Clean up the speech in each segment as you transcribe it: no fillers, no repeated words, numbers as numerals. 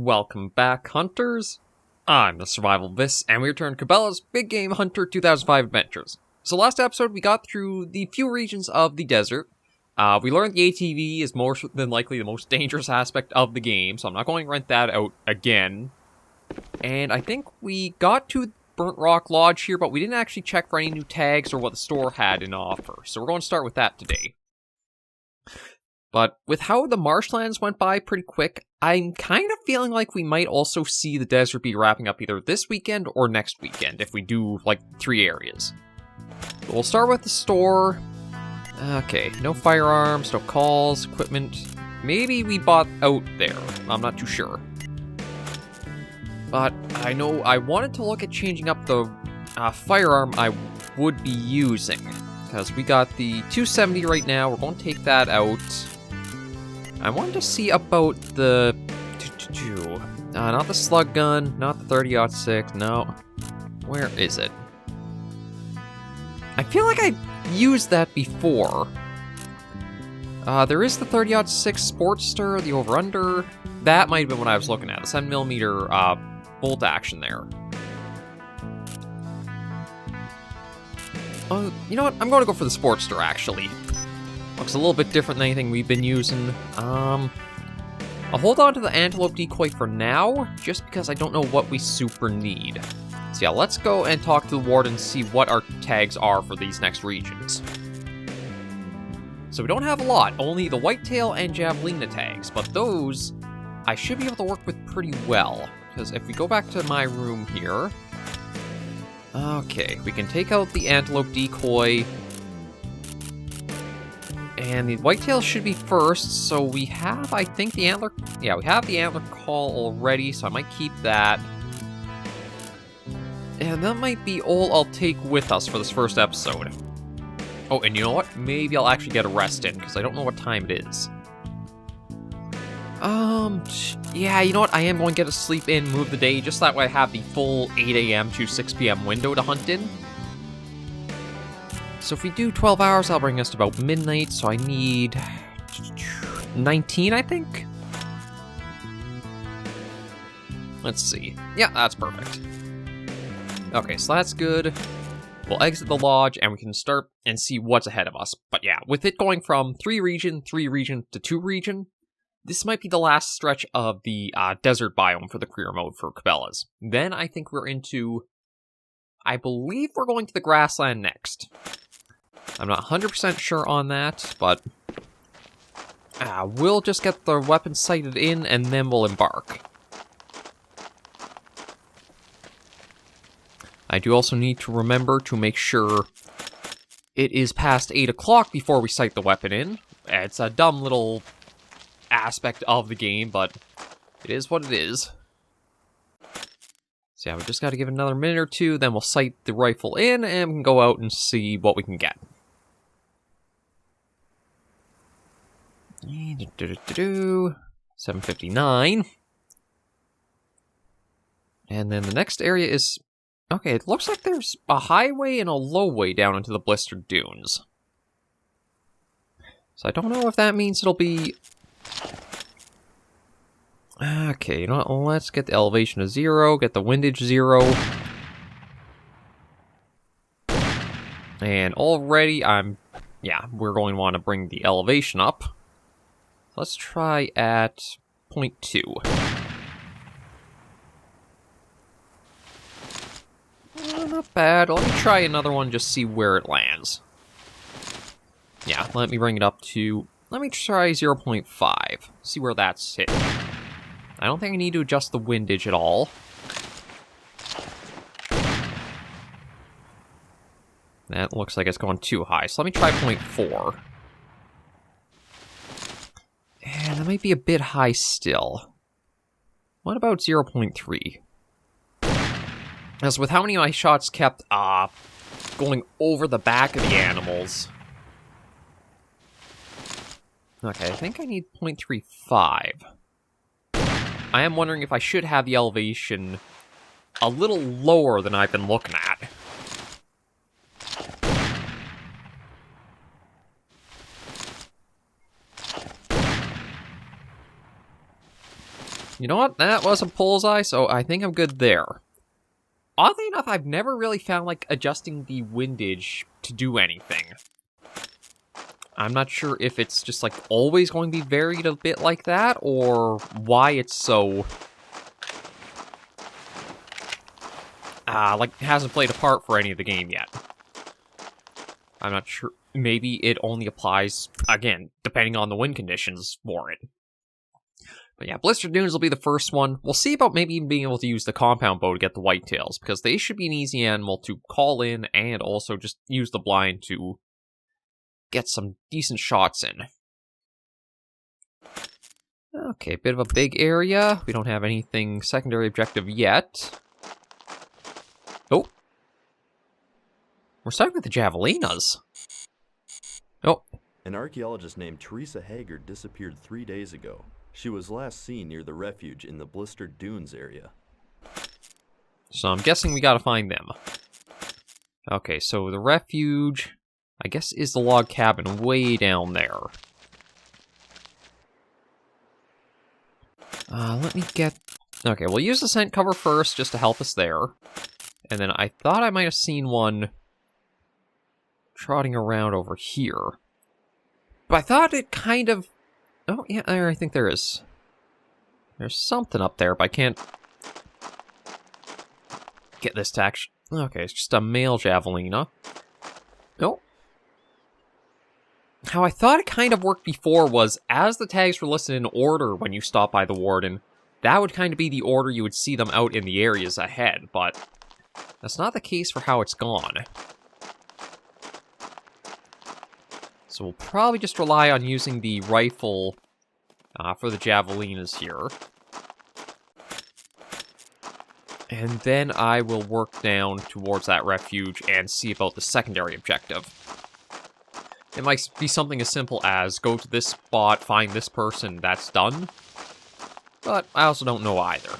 Welcome back, hunters. I'm the Survivalist, and we return to Cabela's Big Game Hunter 2005 Adventures. So last episode, we got through the few regions of the desert. We learned the ATV is more than likely the most dangerous aspect of the game, so I'm not going to rent that out again. And I think we got to Burnt Rock Lodge here, but we didn't actually check for any new tags or what the store had in offer. So we're going to start with that today. But with how the marshlands went by pretty quick, I'm kind of feeling like we might also see the desert be wrapping up either this weekend or next weekend if we do, like, 3 areas. But we'll start with the store. Okay, no firearms, no calls, equipment. Maybe we bought out there. I'm not too sure. But I know I wanted to look at changing up the firearm I would be using. Because we got the 270 right now. We're going to take that out. I wanted to see about the... not the slug gun, not the 30-06, no. Where is it? I feel like I used that before. There is the 30-06 Sportster, the over-under. That might have been what I was looking at, the 7mm bolt action there. You know what? I'm going to go for the Sportster, actually. Looks a little bit different than anything we've been using. I'll hold on to the antelope decoy for now, just because I don't know what we super need. So yeah, let's go and talk to the warden and see what our tags are for these next regions. So we don't have a lot, only the Whitetail and Javelina tags, but those I should be able to work with pretty well. Because if we go back to my room here... Okay, we can take out the antelope decoy. And the whitetail should be first, so we have, I think, the antler... Yeah, we have the antler call already, so I might keep that. And that might be all I'll take with us for this first episode. Oh, and you know what? Maybe I'll actually get a rest in, because I don't know what time it is. Yeah, you know what? I am going to get a sleep in, move the day, just that way I have the full 8 a.m. to 6 p.m. window to hunt in. So if we do 12 hours, that'll bring us to about midnight, so I need 19, I think? Let's see. Yeah, that's perfect. Okay, so that's good. We'll exit the lodge, and we can start and see what's ahead of us. But yeah, with it going from 3 region to 2 region, this might be the last stretch of the desert biome for the career mode for Cabela's. Then I think we're into... I believe we're going to the grassland next. I'm not 100% sure on that, but... we'll just get the weapon sighted in, and then we'll embark. I do also need to remember to make sure it is past 8 o'clock before we sight the weapon in. It's a dumb little aspect of the game, but it is what it is. So yeah, we just got to give it another minute or two, then we'll sight the rifle in, and we can go out and see what we can get. 7:59. And then the next area is... Okay, it looks like there's a highway and a lowway down into the blistered dunes. So I don't know if that means it'll be... Okay, you know what? Let's get the elevation to 0, get the windage 0. And already we're going to want to bring the elevation up. Let's try at 0.2. Not bad. Let me try another one, just see where it lands. Yeah, let me bring it up to... Let me try 0.5. See where that's hit. I don't think I need to adjust the windage at all. That looks like it's going too high, so let me try 0.4. And that might be a bit high still. What about 0.3? As with how many of my shots kept going over the back of the animals. Okay, I think I need 0.35. I am wondering if I should have the elevation a little lower than I've been looking at. You know what? That wasn't bullseye, so I think I'm good there. Oddly enough, I've never really found, like, adjusting the windage to do anything. I'm not sure if it's just, like, always going to be varied a bit like that, or why it's so... like, hasn't played a part for any of the game yet. I'm not sure. Maybe it only applies, again, depending on the wind conditions for it. But yeah, Blister Dunes will be the first one. We'll see about maybe even being able to use the compound bow to get the whitetails, because they should be an easy animal to call in and also just use the blind to get some decent shots in. Okay, bit of a big area. We don't have anything secondary objective yet. Oh. We're starting with the Javelinas. Oh. An archaeologist named Teresa Haggard disappeared 3 days ago. She was last seen near the refuge in the Blister Dunes area. So I'm guessing we gotta find them. Okay, so the refuge, I guess, is the log cabin way down there. Let me get... Okay, we'll use the scent cover first just to help us there. And then I thought I might have seen one trotting around over here. But I thought it kind of... Oh, yeah, I think there is. There's something up there, but I can't get this to actually... Okay, it's just a male Javelina. Oh. How I thought it kind of worked before was, as the tags were listed in order when you stop by the warden, that would kind of be the order you would see them out in the areas ahead, but that's not the case for how it's gone. So we'll probably just rely on using the rifle for the Javelinas here. And then I will work down towards that refuge and see about the secondary objective. It might be something as simple as go to this spot, find this person, that's done. But I also don't know either.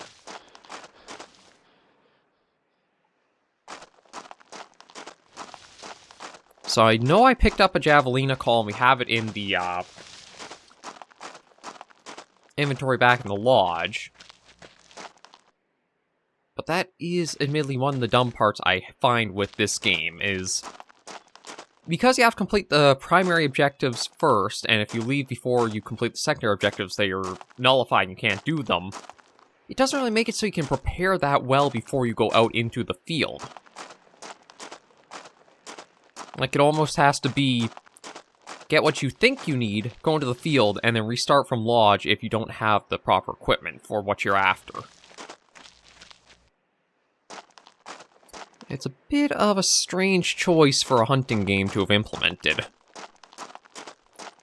So I know I picked up a Javelina call, and we have it in the inventory back in the lodge. But that is admittedly one of the dumb parts I find with this game, is because you have to complete the primary objectives first, and if you leave before you complete the secondary objectives, they are nullified and you can't do them. It doesn't really make it so you can prepare that well before you go out into the field. Like, it almost has to be get what you think you need, go into the field, and then restart from lodge if you don't have the proper equipment for what you're after. It's a bit of a strange choice for a hunting game to have implemented.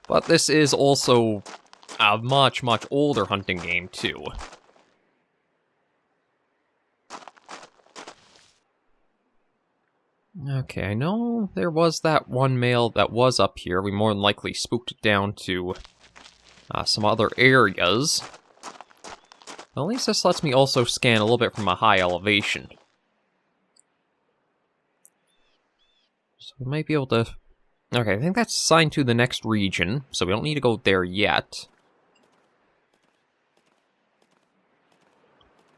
But this is also a much, much older hunting game, too. Okay, I know there was that one male that was up here. We more than likely spooked it down to some other areas. At least this lets me also scan a little bit from a high elevation. So we might be able to... Okay, I think that's assigned to the next region, so we don't need to go there yet.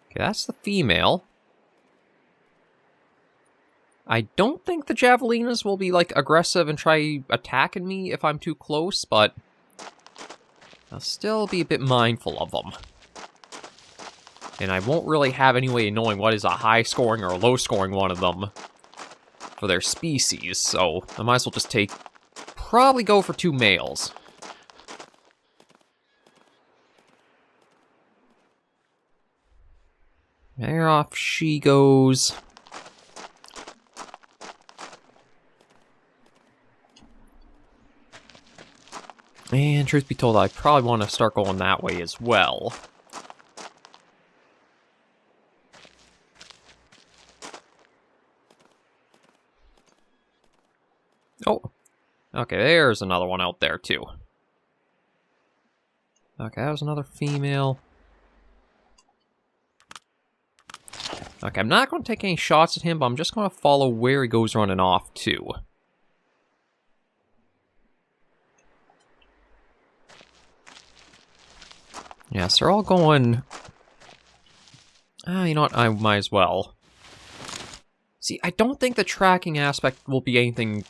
Okay, that's the female. I don't think the Javelinas will be, like, aggressive and try attacking me if I'm too close, but I'll still be a bit mindful of them. And I won't really have any way of knowing what is a high-scoring or a low-scoring one of them for their species, so I might as well just probably go for 2 males. There off she goes. And truth be told, I probably want to start going that way as well. Oh, okay, there's another one out there too. Okay, that was another female. Okay, I'm not going to take any shots at him, but I'm just going to follow where he goes running off to. Yes, they're all going You know what? I might as well. See, I don't think the tracking aspect will be anything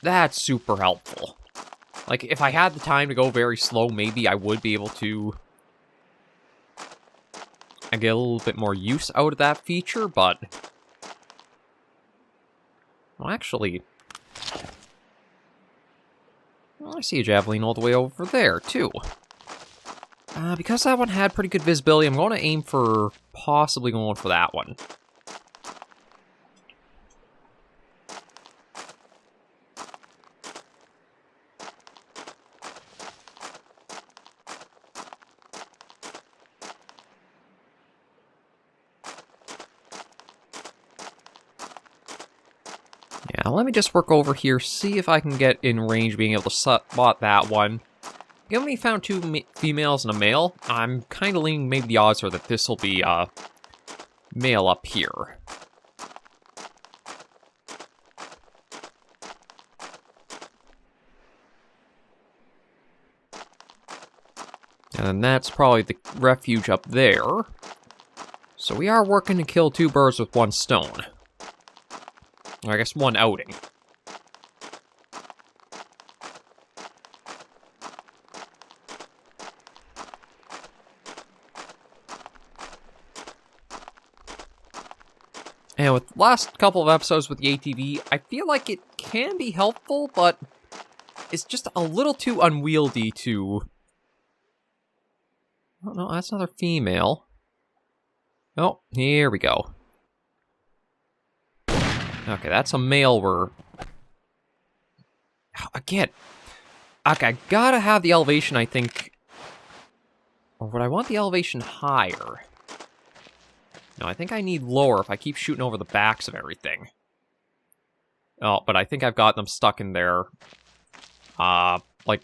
that's super helpful. Like, if I had the time to go very slow, maybe I would be able to get a little bit more use out of that feature, but... Well, actually... Well, I see a javelin all the way over there, too. Because that one had pretty good visibility, I'm going to aim for possibly going for that one. Yeah, let me just work over here, see if I can get in range being able to spot that one. Given we found two females and a male, I'm kind of leaning maybe the odds are that this will be male up here. And that's probably the refuge up there. So we are working to kill two birds with one stone. Or I guess one outing. And with the last couple of episodes with the ATV, I feel like it can be helpful, but it's just a little too unwieldy to... Oh, no, that's another female. Oh, here we go. Okay, that's a male we're... Again, okay, I gotta have the elevation, I think... Or would I want the elevation higher? No, I think I need lower if I keep shooting over the backs of everything. Oh, but I think I've got them stuck in there. Like...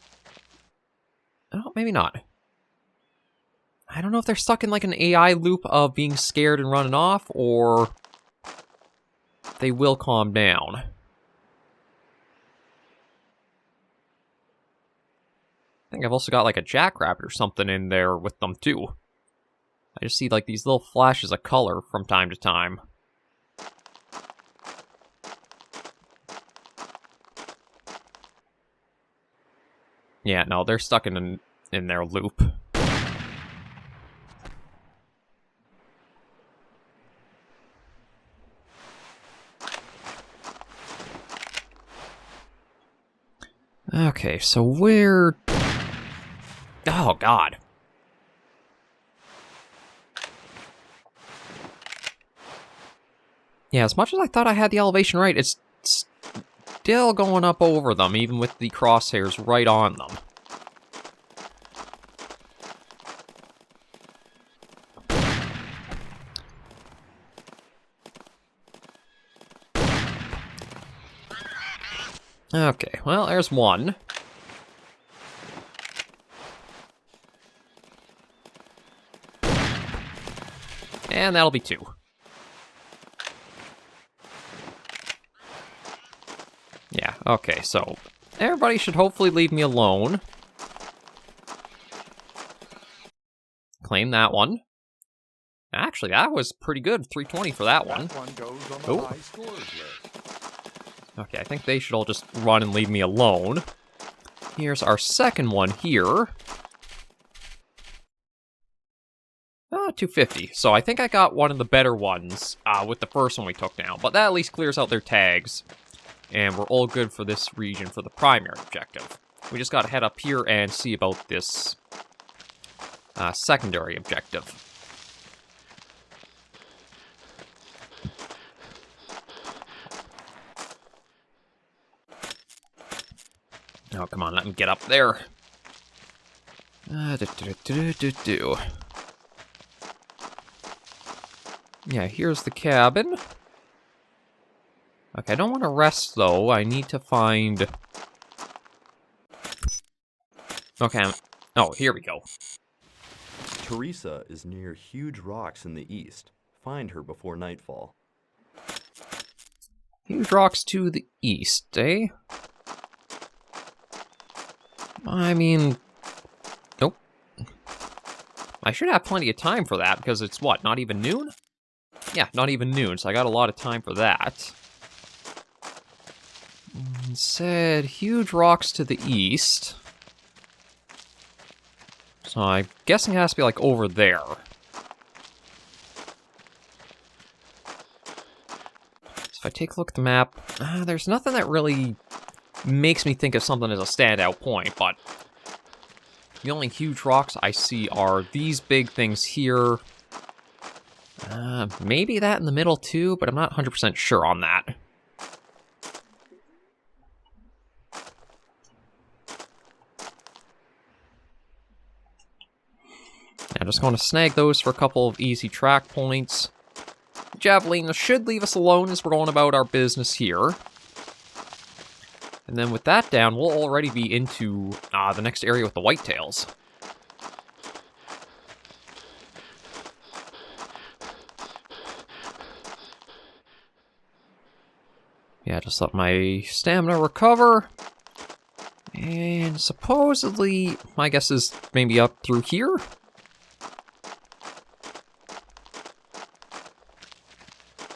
Oh, maybe not. I don't know if they're stuck in like an AI loop of being scared and running off, or... they will calm down. I think I've also got like a jackrabbit or something in there with them too. I just see like these little flashes of color from time to time. Yeah, no, they're stuck in their loop. Okay, so where... Oh, God. Yeah, as much as I thought I had the elevation right, it's still going up over them, even with the crosshairs right on them. Okay, well, there's one. And that'll be two. Yeah, okay, so everybody should hopefully leave me alone. Claim that one. Actually, that was pretty good. 320 for that one. Goes on the high scores list. Okay, I think they should all just run and leave me alone. Here's our second one here. 250. So I think I got one of the better ones with the first one we took down. But that at least clears out their tags. And we're all good for this region for the primary objective. We just gotta head up here and see about this secondary objective. Oh, come on, let me get up there. Yeah, here's the cabin. Okay, I don't want to rest, though. I need to find... Okay, oh, here we go. Teresa is near huge rocks in the east. Find her before nightfall. Huge rocks to the east, eh? I mean... Nope. I should have plenty of time for that, because it's what, not even noon? Yeah, not even noon, so I got a lot of time for that. It said huge rocks to the east. So I'm guessing it has to be, like, over there. So if I take a look at the map, there's nothing that really makes me think of something as a standout point, but the only huge rocks I see are these big things here. Maybe that in the middle too, but I'm not 100% sure on that. I'm just going to snag those for a couple of easy track points. Javelinas should leave us alone as we're going about our business here. And then with that down, we'll already be into the next area with the Whitetails. Yeah, just let my stamina recover. And supposedly, my guess is maybe up through here.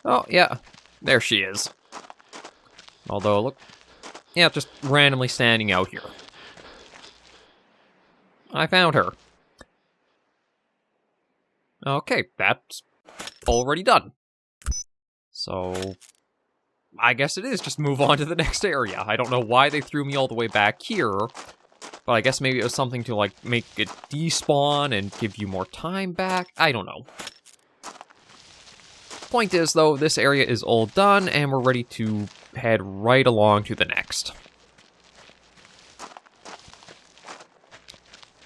Oh, yeah, there she is. Although, look, yeah, just randomly standing out here. I found her. Okay, that's already done. So, I guess it is just move on to the next area. I don't know why they threw me all the way back here, but I guess maybe it was something to, like, make it despawn and give you more time back. I don't know. Point is, though, this area is all done, and we're ready to head right along to the next.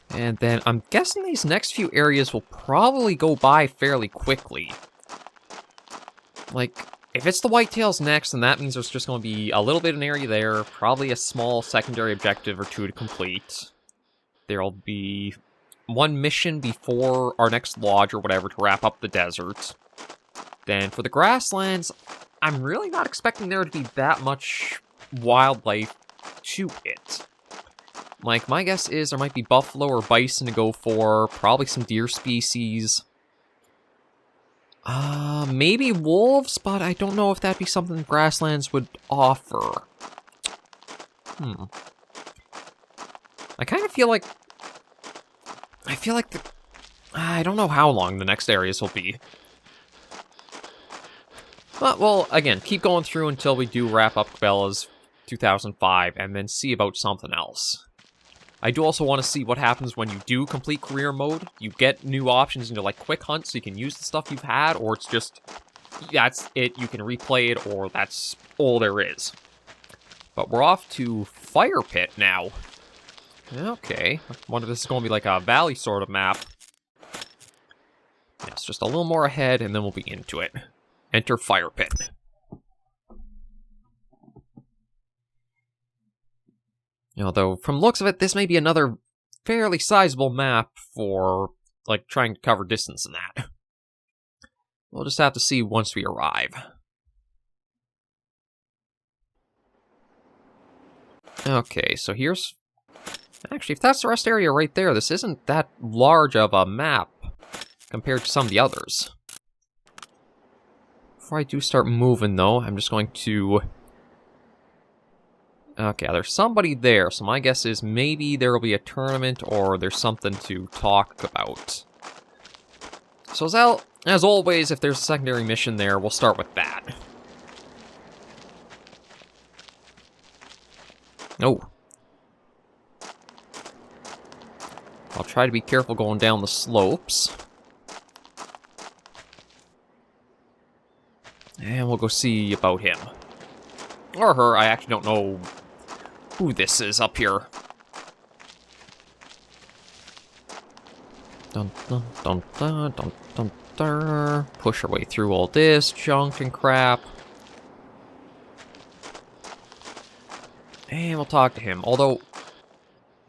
And then I'm guessing these next few areas will probably go by fairly quickly. Like, if it's the Whitetails next, then that means there's just going to be a little bit of an area there, probably a small secondary objective or two to complete. There'll be one mission before our next lodge or whatever to wrap up the desert. Then for the grasslands, I'm really not expecting there to be that much wildlife to it. Like, my guess is there might be buffalo or bison to go for, probably some deer species. Maybe wolves, but I don't know if that'd be something grasslands would offer. I kind of feel like... I don't know how long the next areas will be. But, well, again, keep going through until we do wrap up Cabela's 2005, and then see about something else. I do also want to see what happens when you do complete career mode. You get new options into, like, quick hunt, so you can use the stuff you've had, or it's just, that's it, you can replay it, or that's all there is. But we're off to Fire Pit now. Okay, I wonder if this is going to be like a valley sort of map. Yes, just a little more ahead, and then we'll be into it. Enter Fire Pit. Although, from looks of it, this may be another fairly sizable map for, like, trying to cover distance in that. We'll just have to see once we arrive. Okay, so here's... Actually, if that's the rest area right there, this isn't that large of a map compared to some of the others. Before I do start moving, though, I'm just going to... Okay, there's somebody there, so my guess is maybe there will be a tournament or there's something to talk about. So as always, if there's a secondary mission there, we'll start with that. Oh. I'll try to be careful going down the slopes. And we'll go see about him. Or her, I actually don't know who this is up here. Dun dun dun dun dun dun dun. Push our way through all this junk and crap. And we'll talk to him. Although,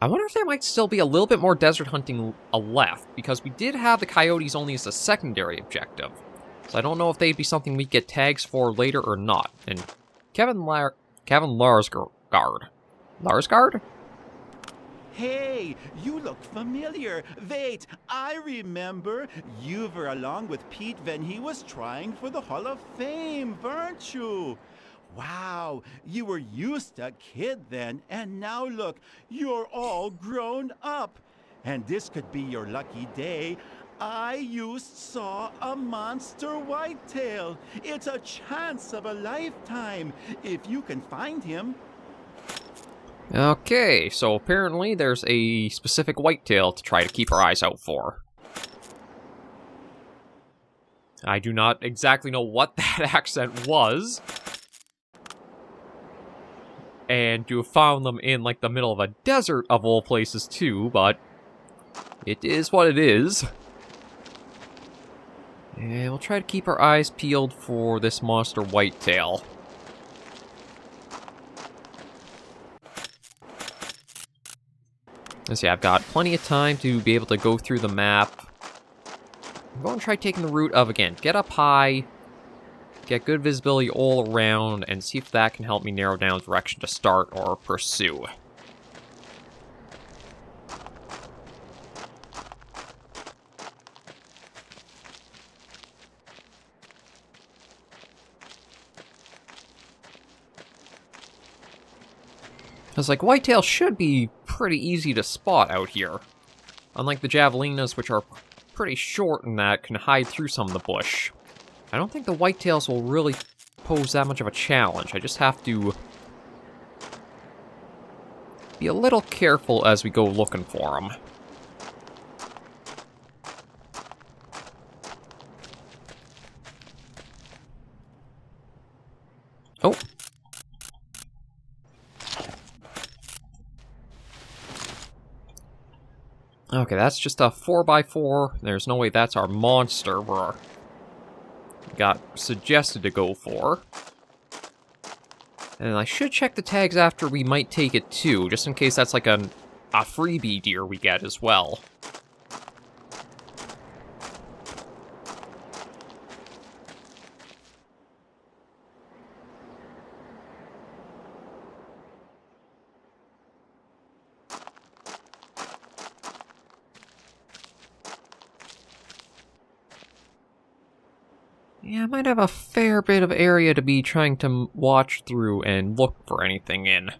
I wonder if there might still be a little bit more desert hunting left, because we did have the coyotes only as a secondary objective. So I don't know if they'd be something we get tags for later or not. And Kevin Larsgaard. Larsgaard? Hey, you look familiar. Wait, I remember. You were along with Pete when he was trying for the Hall of Fame, weren't you? Wow, you were used a kid then, and now look, you're all grown up. And this could be your lucky day. I used saw a monster whitetail. It's a chance of a lifetime if you can find him. Okay, so apparently there's a specific whitetail to try to keep our eyes out for. I do not exactly know what that accent was. And you found them in, like, the middle of a desert of all places, too, but it is what it is. And we'll try to keep our eyes peeled for this monster whitetail. Let's see, I've got plenty of time to be able to go through the map. I'm going to try taking the route of, again, get up high, get good visibility all around, and see if that can help me narrow down direction to start or pursue. Because, like, whitetail should be pretty easy to spot out here. Unlike the Javelinas, which are pretty short and that can hide through some of the bush. I don't think the whitetails will really pose that much of a challenge. I just have to be a little careful as we go looking for them. Oh. Okay, that's just a 4x4. There's no way that's our monster we're got suggested to go for. And I should check the tags after we might take it too, just in case that's like a freebie deer we get as well. Yeah, I might have a fair bit of area to be trying to watch through and look for anything in.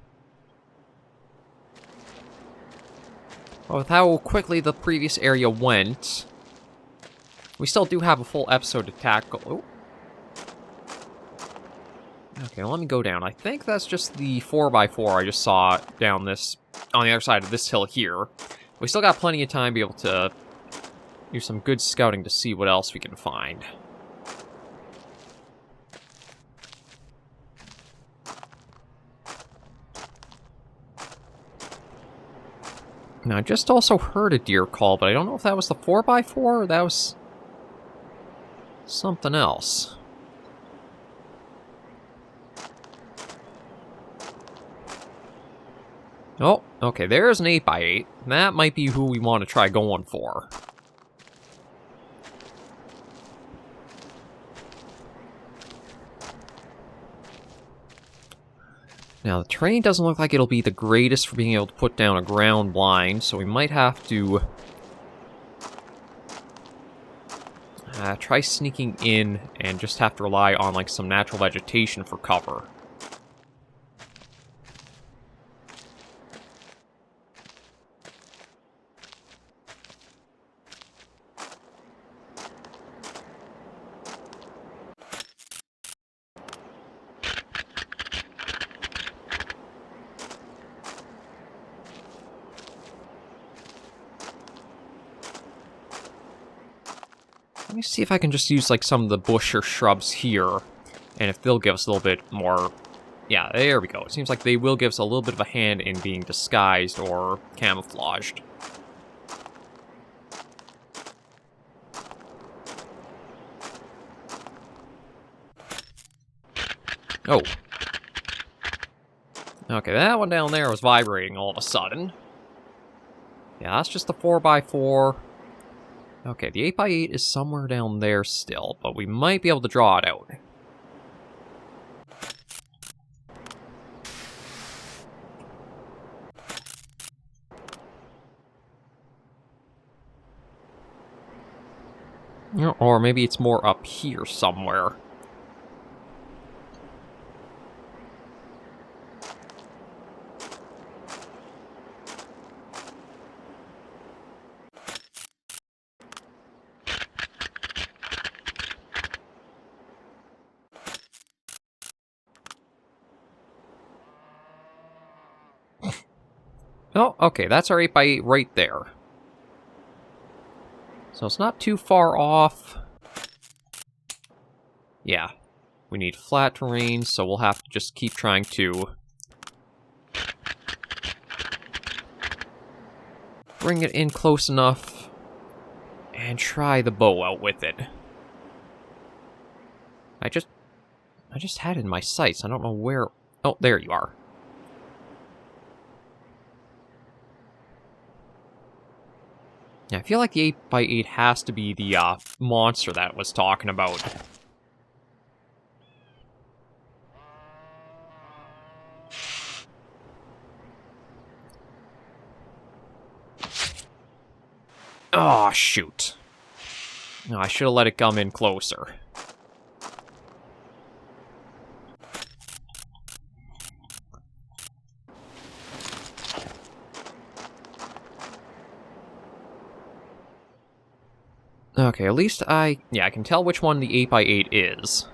But with how quickly the previous area went, we still do have a full episode to tackle. Oh. Okay, let me go down. I think that's just the 4x4 I just saw down this, on the other side of this hill here. We still got plenty of time to be able to do some good scouting to see what else we can find. Now, I just also heard a deer call, but I don't know if that was the 4x4 or that was something else. Oh, okay, there's an 8x8. That might be who we want to try going for. Now, the terrain doesn't look like it'll be the greatest for being able to put down a ground blind, so we might have to try sneaking in and just have to rely on, like, some natural vegetation for cover. Let me see if I can just use, like, some of the bush or shrubs here, and if they'll give us a little bit more... Yeah, there we go. It seems like they will give us a little bit of a hand in being disguised or camouflaged. Oh. Okay, that one down there was vibrating all of a sudden. Yeah, that's just the 4x4. Okay, the 8x8 is somewhere down there still, but we might be able to draw it out. Or maybe it's more up here somewhere. Oh, okay, that's our 8x8 right there. So it's not too far off. Yeah, we need flat terrain, so we'll have to just keep trying to bring it in close enough and try the bow out with it. I just had it in my sights. I don't know where... Oh, there you are. Yeah, I feel like the 8x8 has to be the monster that it was talking about. Oh, shoot. No, I should have let it come in closer. Okay, at least I can tell which one the 8x8 is.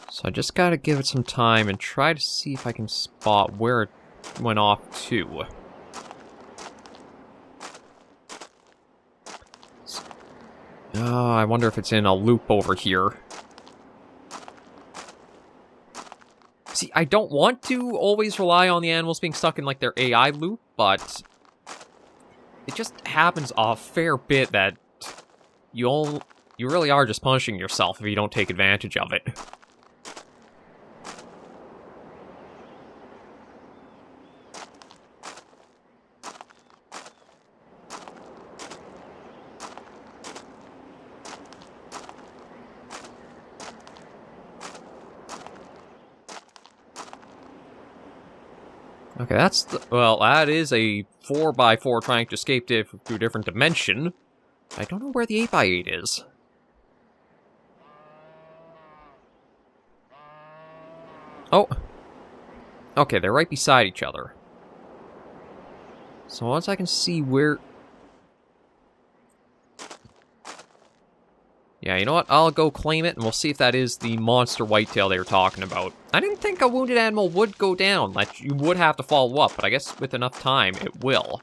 So I just gotta give it some time and try to see if I can spot where it went off to. Oh, I wonder if it's in a loop over here. See, I don't want to always rely on the animals being stuck in, like, their AI loop, but it just happens a fair bit that you really are just punishing yourself if you don't take advantage of it. Okay, that is a 4x4 trying to escape to a different dimension. I don't know where the 8x8 is. Oh. Okay, they're right beside each other. So once I can see where... Yeah, you know what? I'll go claim it, and we'll see if that is the monster whitetail they were talking about. I didn't think a wounded animal would go down. Like, you would have to follow up, but I guess with enough time, it will.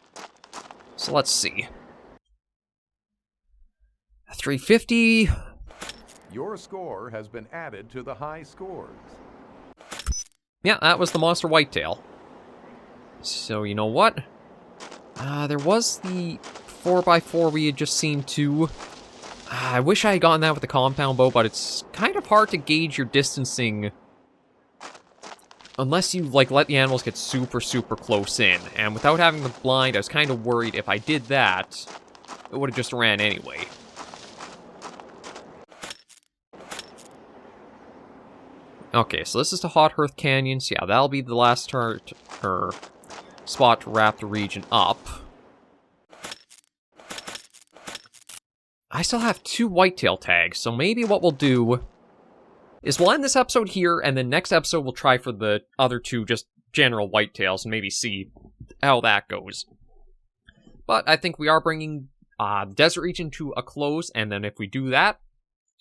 So let's see. 350. Your score has been added to the high scores. Yeah, that was the monster whitetail. So, you know what? There was the 4x4 we had just seen too. I wish I had gotten that with the compound bow, but it's kind of hard to gauge your distancing unless you, like, let the animals get super, super close in. And without having the blind, I was kind of worried if I did that, it would have just ran anyway. Okay, so this is the Hot Hearth Canyon. So yeah, that'll be the last spot to wrap the region up. I still have 2 whitetail tags, so maybe what we'll do is we'll end this episode here, and then next episode we'll try for the other 2 just general whitetails and maybe see how that goes. But I think we are bringing the desert region to a close, and then if we do that,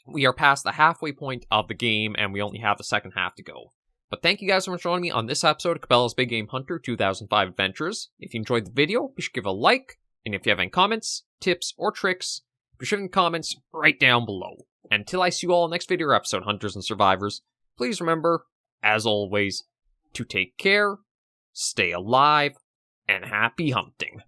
we are past the halfway point of the game, and we only have the second half to go. But thank you guys so much for joining me on this episode of Cabela's Big Game Hunter 2005 Adventures. If you enjoyed the video, be sure to give a like, and if you have any comments, tips, or tricks, be sure to comments right down below. Until I see you all next video or episode, Hunters and Survivors, please remember, as always, to take care, stay alive, and happy hunting.